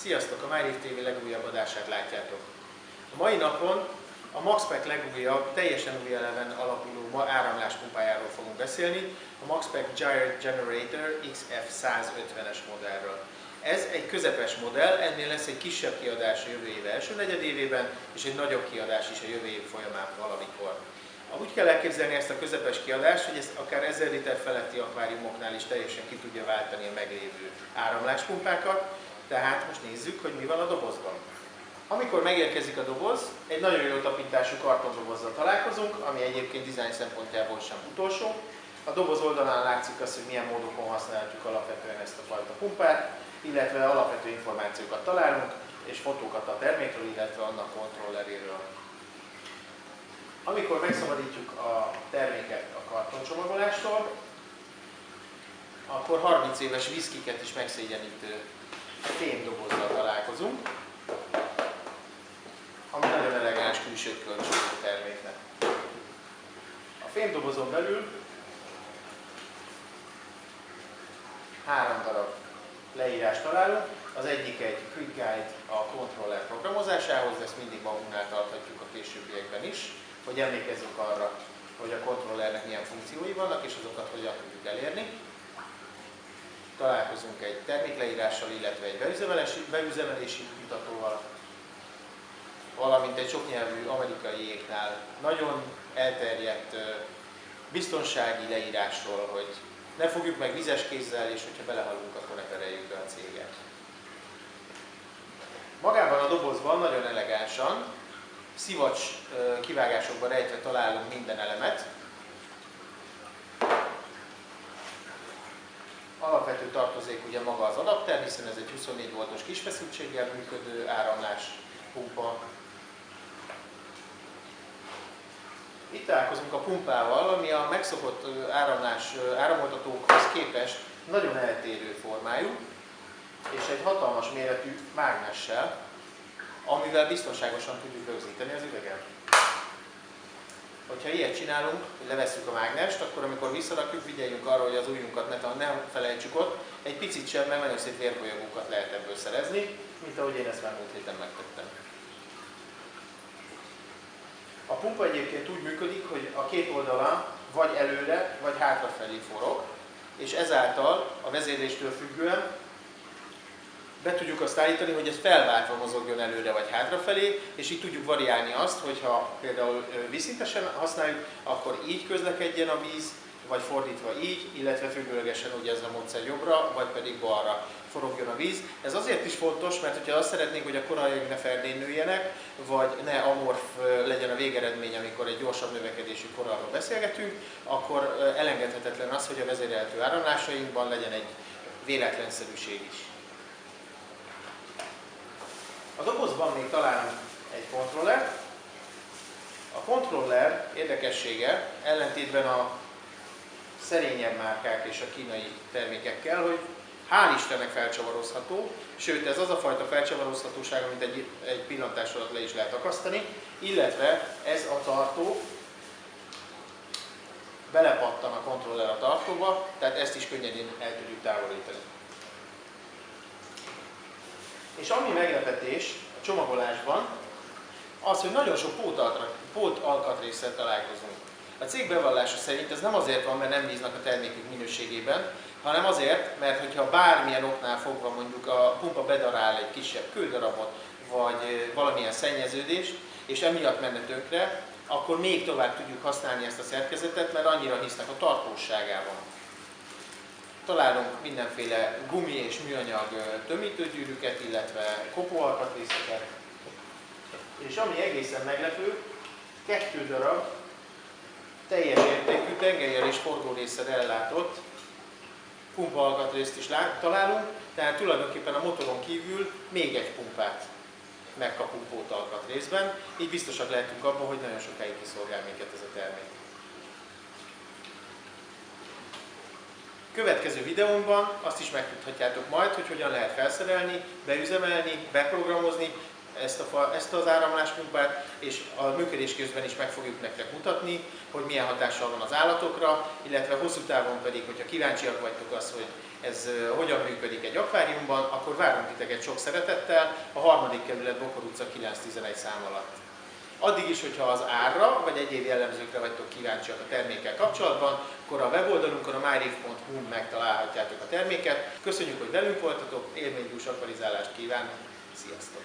Sziasztok! A MyRiff TV legújabb adását látjátok. A mai napon a MAXPAC legújabb, teljesen új eleven alapuló áramláspumpájáról fogunk beszélni, a MAXPAC Gyre Generator XF150-es modellről. Ez egy közepes modell, ennél lesz egy kisebb kiadás a jövő év első negyedévében, és egy nagyobb kiadás is a jövő év folyamán valamikor. Úgy kell elképzelni ezt a közepes kiadást, hogy ez akár 1000 liter feletti akváriumoknál is teljesen ki tudja váltani a meglévő áramláspumpákat. Tehát most nézzük, hogy mi van a dobozban. Amikor megérkezik a doboz, egy nagyon jó tapintású kartondobozzal találkozunk, ami egyébként dizájn szempontjából sem utolsó. A doboz oldalán látszik az, hogy milyen módokon használhatjuk alapvetően ezt a fajta pumpát, illetve alapvető információkat találunk, és fotókat a termékről, illetve annak kontrolleréről. Amikor megszabadítjuk a terméket a kartoncsomagolástól, akkor 30 éves viszkiket is megszégyenítő fémdobozzal találkozunk, ami nagyon elegáns külsőt kölcsön a terméknek. A fémdobozon belül 3 darab leírást találunk. Az egyik egy Quick Guide a kontroller programozásához, ezt mindig magunknál tarthatjuk a későbbiekben is, hogy emlékezzünk arra, hogy a kontrollernek milyen funkciói vannak, és azokat hogyan tudjuk elérni. Találkozunk egy termékleírással, illetve egy beüzemelési mutatóval, valamint egy soknyelvű amerikaiéknál nagyon elterjedt biztonsági leírásról, hogy ne fogjuk meg vizes kézzel, és hogyha belehalunk, akkor ne tereljük be a céget. Magában a dobozban nagyon elegánsan, szivacs kivágásokban rejtve találunk minden elemet. Alapvető tartozék ugye maga az adapter, hiszen ez egy 24 voltos kisfeszültséggel működő áramláspumpa. Itt találkozunk a pumpával, ami a megszokott áramoltatókhoz képest nagyon eltérő formájú, és egy hatalmas méretű mágnessel, amivel biztonságosan tudjuk rögzíteni az üveget. Hogyha ilyet csinálunk, hogy levesszük a mágnest, akkor amikor visszarakjuk, figyeljünk arra, hogy az ujjunkat ne felejtsük ott, egy picit sem, mert nagyon szép vérbolyagókat lehet ebből szerezni, mint ahogy én ezt már múlt héten megtettem. A pumpa egyébként úgy működik, hogy a két oldalon vagy előre, vagy hátrafelé forog, és ezáltal a vezérléstől függően be tudjuk azt állítani, hogy ez felváltva mozogjon előre vagy hátrafelé, és így tudjuk variálni azt, hogyha például vízszintesen használjuk, akkor így közlekedjen a víz, vagy fordítva így, illetve függőlegesen ugye ez a módszer jobbra, vagy pedig balra forogjon a víz. Ez azért is fontos, mert hogyha azt szeretnénk, hogy a koralljaink ne ferdén nőjenek, vagy ne amorf legyen a végeredmény, amikor egy gyorsabb növekedésű korallról beszélgetünk, akkor elengedhetetlen az, hogy a vezérelhető áramlásainkban legyen egy véletlenszerűség is. A dobozban még találunk egy kontrollert. A kontroller érdekessége ellentétben a szerényebb márkák és a kínai termékekkel, hogy hál' Istennek felcsavarozható, sőt ez az a fajta felcsavarozhatóság, amit egy pillantás alatt le is lehet akasztani, illetve ez a tartó belepattan a kontroller a tartóba, tehát ezt is könnyedén el tudjuk távolítani. És ami meglepetés a csomagolásban, az, hogy nagyon sok pótalkatrésszel találkozunk. A cég bevallása szerint ez nem azért van, mert nem bíznak a termékük minőségében, hanem azért, mert hogyha bármilyen oknál fogva mondjuk a pumpa bedarál egy kisebb kődarabot, vagy valamilyen szennyeződést, és emiatt menne tönkre, akkor még tovább tudjuk használni ezt a szerkezetet, mert annyira hisznek a tartóságában. Találunk mindenféle gumi és műanyag tömítőgyűrűket, illetve kopóalkatrészeket. És ami egészen meglepő, 2 darab teljes értékű, tengelyel és forgórésszel ellátott pumpaalkatrészt is találunk, tehát tulajdonképpen a motoron kívül még egy pumpát megkapunk pótalkatrészben, így biztosak lehetünk abban, hogy nagyon sokáig kiszolgál minket ez a termék. Következő videómban azt is megtudhatjátok majd, hogy hogyan lehet felszerelni, beüzemelni, beprogramozni ezt az áramláspumpát, és a működés közben is meg fogjuk nektek mutatni, hogy milyen hatással van az állatokra, illetve hosszú távon pedig, hogyha kíváncsiak vagytok az, hogy ez hogyan működik egy akváriumban, akkor várunk titeket sok szeretettel a 3. kerület Bokor utca 911 szám alatt. Addig is, hogyha az árra vagy egyéb jellemzőkre vagytok kíváncsiak a termékkel kapcsolatban, akkor a weboldalunkon, a myreef.hu-n megtalálhatjátok a terméket. Köszönjük, hogy velünk voltatok, élménydús akvarizálást kívánunk, sziasztok!